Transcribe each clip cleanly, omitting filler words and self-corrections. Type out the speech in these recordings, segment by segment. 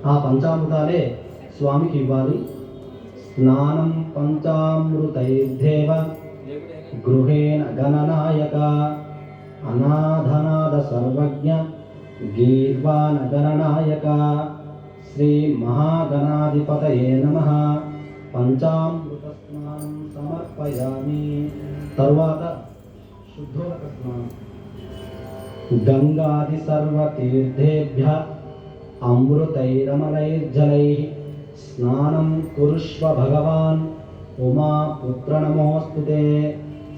ఆ పంచామృతాలే స్వామికి ఇవ్వాలి. స్నానం పంచామృతైర్దేవ గృహేణ గణనాయక అనాథనాద సర్వజ్ఞ గీర్వాణ గణనాయక శ్రీ మహాగణాధిపతయే నమః. పంచామృత స్నానం సమర్పయామి. తరువాత శుద్ధోదక స్నానం. గంగాది సర్వతీర్థేభ్య అమృతైరమలైర్జలైః స్నానం కురుష్వ భగవాన్ ఉమాపుత్ర నమోస్తుతే.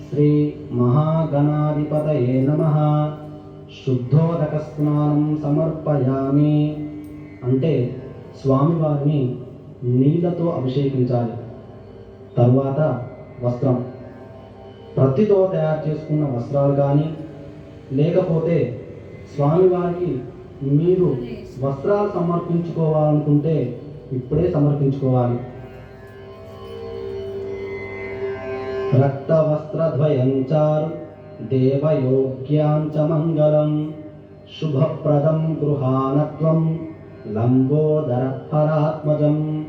శ్రీ మహాగణాధిపతయే నమః. శుద్ధోదక స్నానం సమర్పయామి అంటే స్వామివారిని నీళ్లతో అభిషేకించాలి. తరువాత వస్త్రం, ప్రత్తితో తయారు చేసుకున్న వస్త్రాలు కానీ లేకపోతే స్వామివారికి మీరు వస్త్రాలు సమర్పించుకోవాలనుకుంటే ఇప్పుడే సమర్పించుకోవాలి. రక్తవస్త్రద్వయం చారు దేవయోగ్యాంచ మంగళం శుభప్రదం గృహాణత్వం లంబోదర పరాత్మజం.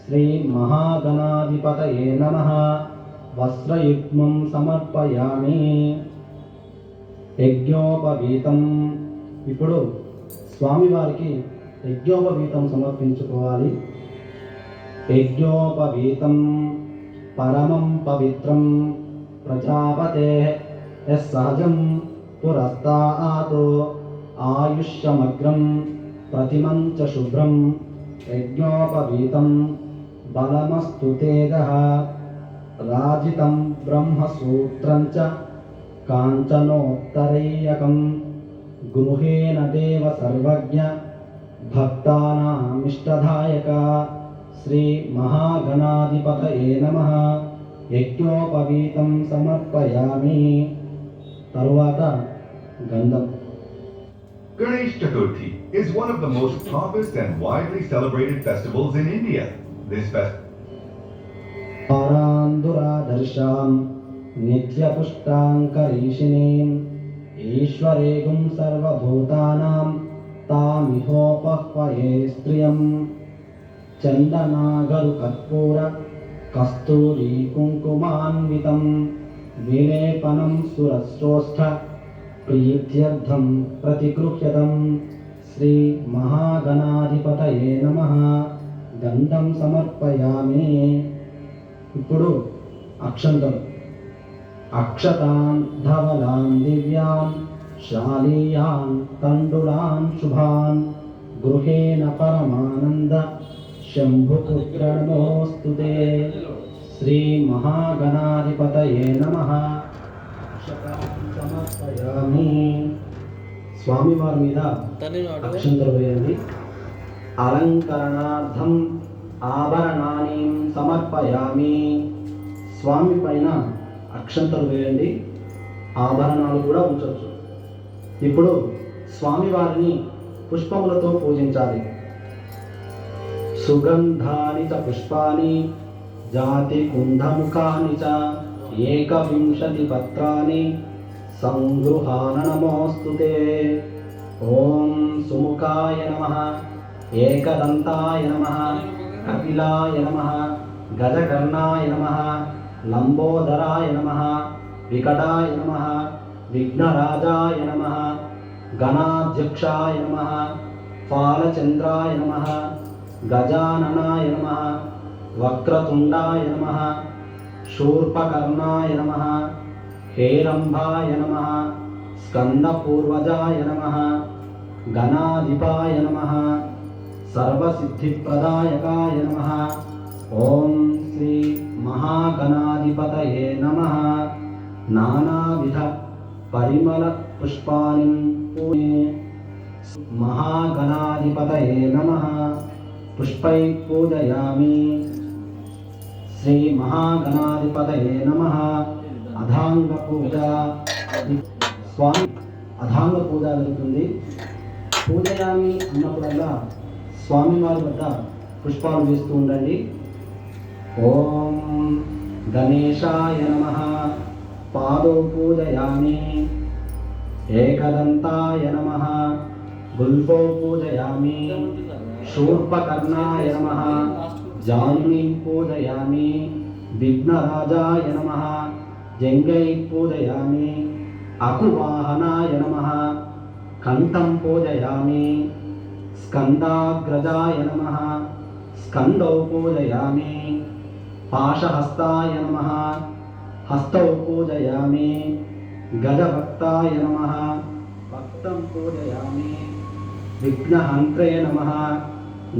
శ్రీ మహాగణాధిపతయే నమః. వస్త్రయుగ్మం సమర్పయామి. యజ్ఞోపవీతం. ఇప్పుడు స్వామివారికి యజ్ఞోపవీతం సమర్పించుకోవాలి. యజ్ఞోపవీతం పరమం పవిత్రం ప్రజాపతేః యస్సహజం పురస్తాతో ఆయుష్యమగ్రం ప్రతిమం చ శుభ్రం. యజ్ఞోపవీతం బలమస్తు తేజః రాజితం బ్రహ్మసూత్రం చ కాంచనోత్తరైయకం గృహేణ దేవ సర్వజ్ఞ భక్తానామిష్టదాయక. శ్రీ మహాగణాధిపతయే నమః. యజ్ఞోపవీతం సమర్పయామి. తరువాత గంధం. Ganesh Chaturthi is one of the most pompous and widely celebrated festivals in India. This festival ఆరాందురాదర్శాం నిత్యపుష్టాంకరీషిణీం ఈశ్వరేగుం సర్వభూతానాం తామిహోపహ్వయే స్త్రియం చందనాగరు కర్పూర కస్తూరీ కుంకుమాన్వితం విలేపనం సురశ్రోష్ఠ ప్రీత్యర్థం ప్రతిగృహ్యతం. శ్రీ మహాగణాధిపతయే నమః. గంధం సమర్పయామి. ఇప్పుడు అక్షంతలు. అక్షతాన్ ధవలాన్ దివ్యాన్ శాలీయాన్ తండులాన్ శుభాన్ గృహేణ పరమానంద శంభుపుత్ర నమోస్తుతే. శ్రీ మహాగణాధిపతయే నమః. సమర్పయామి. స్వామివారి మీద అక్షంతలు వేయండి. అలంకరణార్థం ఆభరణాన్ని సమర్పయామి. స్వామి పైన అక్షంతలు వేయండి, ఆభరణాలు కూడా ఉంచవచ్చు. ఇప్పుడు స్వామివారిని పుష్పములతో పూజించాలి. సుగంధాని చ పుష్పాని జాతి కుంధముఖాని చ ఏకవింశతి పత్రాని సంగృహాన నమోస్తుతే. ఓం సుముఖాయ నమః, ఏకదంతాయ నమః, కపిలాయ నమః, గజకర్ణాయ నమః, లంబోదరాయ నమః, వికటాయ నమః, విఘ్నరాజాయ నమః, గణాధ్యక్షాయ నమః, ఫాలచంద్రాయ నమః, గజాననాయ నమః, వక్రతుండాయ నమః, శూర్పకర్ణాయ నమః, హేరంబాయ నమః, స్కందపూర్వజాయ నమః, గణాధిపాయ నమః, సర్వసిద్ధిప్రదాయకాయ నమః. ఓం శ్రీ మహాగణాధిపతయే నమః. నానావిధ పరిమళ పుష్పాని పూజే. మహాగణాధిపతయే నమః. పుష్పై పూజయామి. శ్రీ మహాగణాధిపతయే నమః. అధాంగ పూజ. స్వామి అధాంగ పూజ జరుగుతుంది. పూజయామి అన్నప్పుడల్లా స్వామివారి వద్ద పుష్పాలు వేస్తూ ఉండండి. ఓం గణేశాయ నమః. పాదో పూజయామి. ఏకదంతాయ నమః. గుల్ఫో పూజయామి. शूर्पकर्णाय नमः जानुनीं पूजयामि विघ्नराजाय नमः जङ्गै पूजयामि अकुवाहनाय नमः कंठं पूजयामि स्कन्दाग्रजाय नमः स्कन्दौ पूजयामि पाशहस्ताय नमः हस्तौ पूजयामि गजभक्ताय नमः भक्तं पूजयामि विघ्नहन्त्रे नमः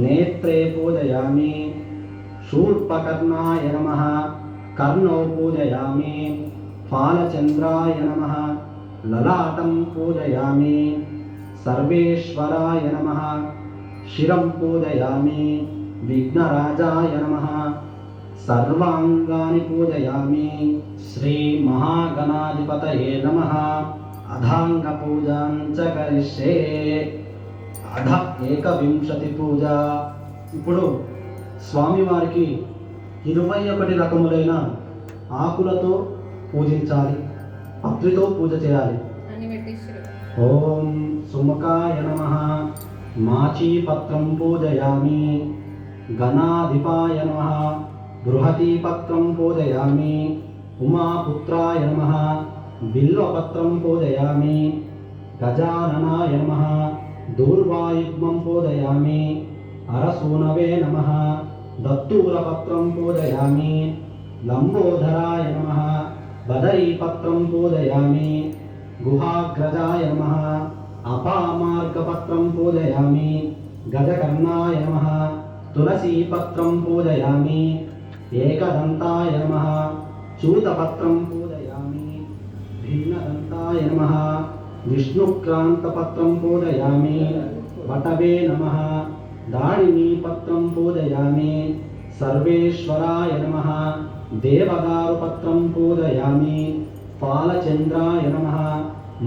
नेत्रे पूजयामि शूर्पकर्णाय नमः कर्णौ पूजयामि फालचन्द्राय नमः ललाटं पूजयामि सर्वेश्वराय नमः शिरं पूजयामि विघ्नराजाय नमः सर्वांगानि पूजयामि श्री महागणाधिपतये नमः अधांगपूजां च करिष्ये అధ ఏకవింశతి పూజ. ఇప్పుడు స్వామివారికి 21 రకములైన ఆకులతో పూజించాలి, పత్రితో పూజ చేయాలి. ఓం సుముఖాయ నమః మాచీపత్రం పూజయామి గణాధిపాయ నమః బృహతీపత్రం పూజయామి ఉమాపుత్రాయ నమః బిల్వపత్రం పూజయామి గజాననాయ నమః दूर्वायुग्मं पूजयामि अरसूनवे नमः दत्तूरपत्रं पूजयामि लम्बोदराय नमः बदरीपत्रं पूजयामि गुहाग्रजाय नमः अपामार्गपत्रं पूजयामि गजकर्णाय नमः तुलसीपत्रं पूजयामि एकदन्ताय नमः चूतपत्रं पूजयामि भिन्नदन्ताय नमः विष्णुक्रान्तपत्रं पूजयामि वटवे नमः दाडिनीपत्रं पूजयामि सर्वेश्वराय नमः देवदारुपत्रं पूजयामि फालचन्द्राय नमः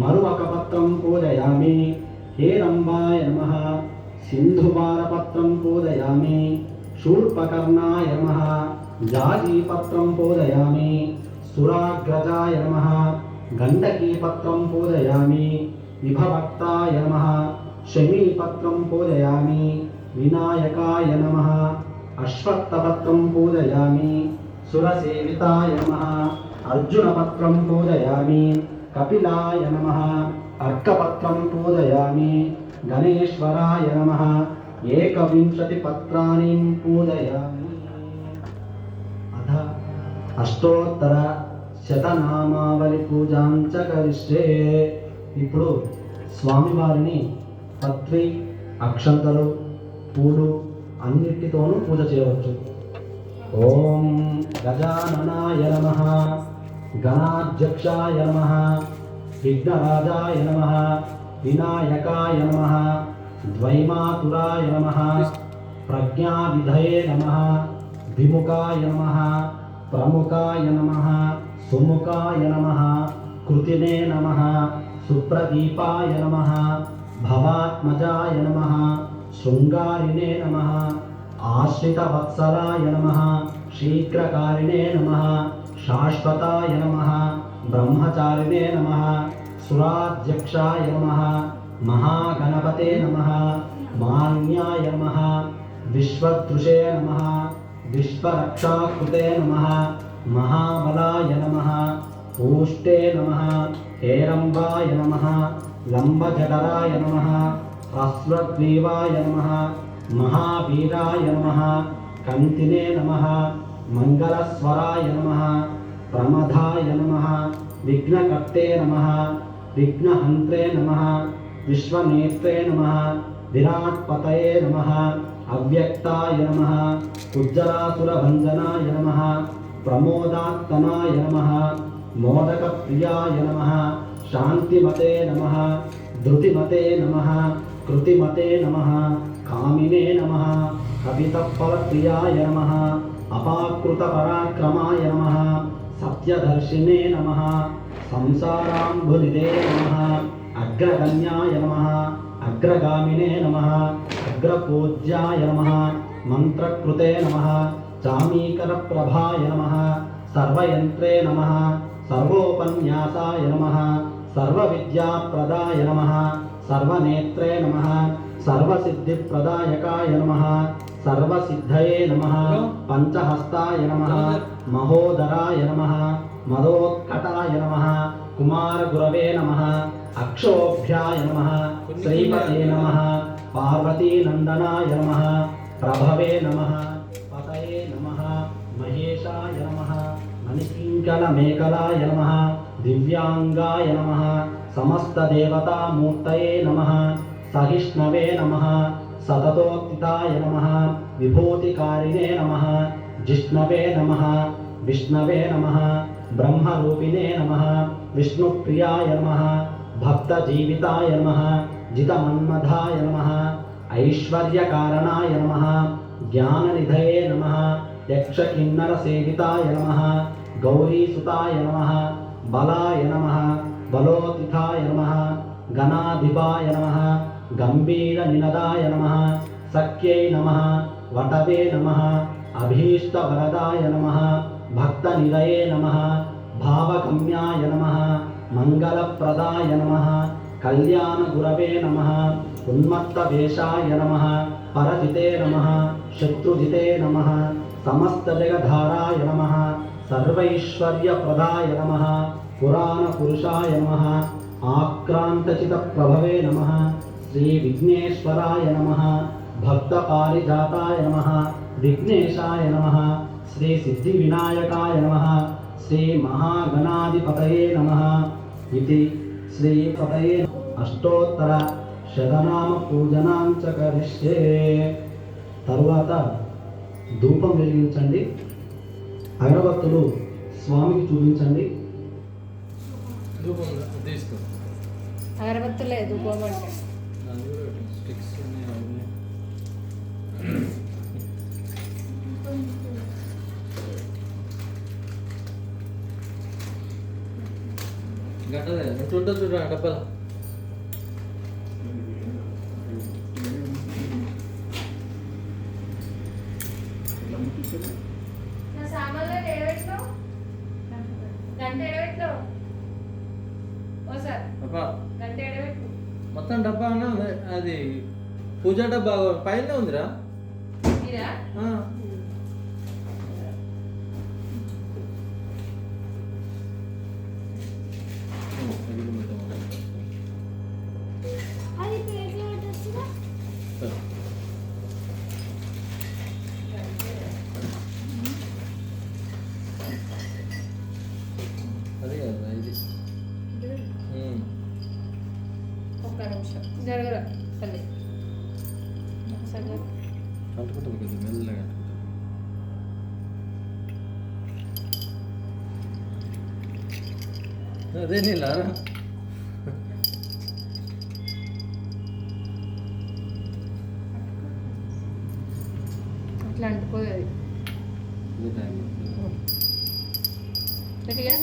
मरुवकपत्रं पूजयामि हेरम्बाय नमः सिन्धुवारपत्रं पूजयामि शूर्पकर्णाय नमः जाजीपत्रं पूजयामि सुराग्रजाय नमः गंडकीपत्रं पूजयामि विभवक्ताय नमः शमीपत्रं पूजयामि विनायकाय नमः अश्वत्थपत्रं पूजयामि सुरसेविताय नमः अर्जुनपत्रं पूजयामि कपिलाय नमः अर्कपत्रं पूजयामि गणेश्वराय नमः 21 पत्राणि पूजयामि अथ अष्टोत्तर శతనామావళి పూజాం చ కరిష్యే. ఇప్పుడు స్వామివారిని పత్రి అక్షంతలు పూలు అన్నిటితోనూ పూజ చేయవచ్చు. ఓం గజాననాయ నమః గణాధ్యక్షాయ నమః విఘ్నరాజాయ నమః వినాయకాయ నమః ద్వైమాతురాయ నమః ప్రజ్ఞావిధయే నమః విముఖాయ నమః ప్రముఖాయ నమః सुमुखाय नमः कृतिने नमः सुप्रदीपाय नमः भवात्मजाय नमः शृंगारिणे नमः आश्रितवत्सलाय नमः शीघ्रकारिणे नमः शाश्वताय नमः ब्रह्मचारिणे नमः सुराध्यक्षाय नमः महागणपते नमः मान्याय नमः विश्वदृशे नमः विश्वरक्षाकृते नमः महाबलाय नमः ऊष्टे नमः हेरम्बाय नमः लम्बजठराय नमः अश्वग्रीवाय नमः महावीराय नमः कंतिने नमः मंगलस्वराय नमः प्रमदाय नमः विघ्नकर्ते नमः विघ्नहन्त्रे नमः विश्वनेत्रे नमः विराट्पतये नमः अव्यक्ताय नमः उज्जलासुरभञ्जनाय नमः प्रमोदात्तनाय नमः मोदकप्रियाय नमः शान्तिमते नमः धृतिमते नमः कृतिमते नमः कामिने नमः कवितफलप्रियाय नमः अपाकृतपराक्रमाय नमः सत्यदर्शिने नमः संसाराम्बुनिधे नमः अग्रगण्याय नमः अग्रगामिने नमः अग्रपूज्याय नमः मंत्रकृते नमः चामीकरप्रभाय नमः सर्वयंत्रे नमः सर्वोपन्यासाय नमः सर्वविद्याप्रदाय नमः सर्वनेत्रे नमः सर्वसिद्धिप्रदायकाय नमः सर्वसिद्धये नमः पंचहस्ताय नमः महोदराय नमः मदोत्कटाय नमः कुमारगुरवे नमः अक्षोभ्याय नमः श्रीपते नमः पार्वतीनन्दनाय नमः प्रभवे नमः पतये नमः महेशाय नमः मणिकिङ्कलमेकलाय नमः दिव्यांगाय नमः समस्तदेवतामूर्तये नमः सहिष्णवे नमः सततोत्थिताय नमः विभूतिकारिणे नमः जिष्णवे नमः विष्णवे नमः ब्रह्मरूपिणे नमः विष्णुप्रियाय नमः भक्तजीविताय नमः जितमन्मधाय नमः ऐश्वर्यकारणाय नमः ज्ञाननिधये नमः यक्षकिन्नरसेविताय नमः गौरीसुताय नमः बलाय नमः बलोत्थिताय नमः गणाधिपाय नमः गम्भीरनिनदाय नमः सख्यै नमः वटवे नमः अभीष्टवरदाय नमः भक्तनिलये नमः भावगम्याय नमः मङ्गलप्रदाय नमः कल्याणगुरवे नमः उन्मत्तवेषाय नमः परजिते नमः शत्रुजिते नमः समस्तजगद्धाराय नमः सर्वैश्वर्यप्रदाय नमः पुराणपुरुषाय नमः आक्रान्तचितप्रभवे नमः श्रीविघ्नेश्वराय नमः भक्तपारिजाताय नमः विघ्नेशाय नमः श्रीसिद्धिविनायकाय नमः श्रीमहागणाधिपतये नमः इति श्रीपतये अष्टोत्तर శతనామ పూజనాం చ కరిష్యే. తరువాత ధూపం వెలిగించండి. అగరబత్తులు స్వామికి చూపించండి. అగరబత్తులే ధూపం అంటే గంటదే ఉంటుంది చూడ డబ్బల మొత్తం డబ్బా ఉంది. అది పూజ డబ్బా పైన ఉందిరా. అది కదా ఇది ఒక్క నిమిషం జరగరా తల్లి అంటుకుంటుంది కదా మెల్లగా. అదే నీళ్ళారా అట్లా అంటుకోలేదు పెట్టిగా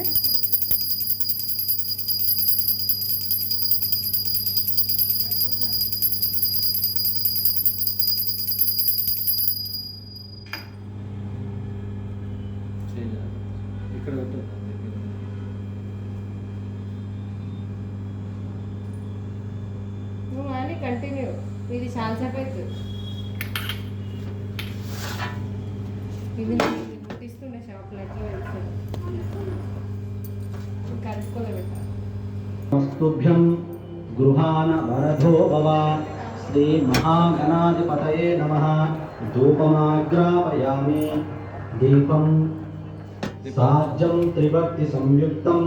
ఇక్కడ పెట్టు. నువ్వు అని కంటిన్యూ ఇది చాలాసేపు అవుతుంది. ఇది తీస్తుండే షాప్లో ఎట్లా వెళ్తుంది కలుపుకోలేదు. స్తుభ్యం గృహాన వరదో భవ శ్రీ మహాగణాధిపతయే నమః. ధూపమాగ్రాపయామి. దీపం సాజ్యం త్రిభక్తి సంయుక్తం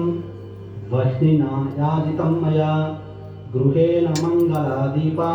వహ్నినా యాజితం మయా గృహేణ మంగళదీపా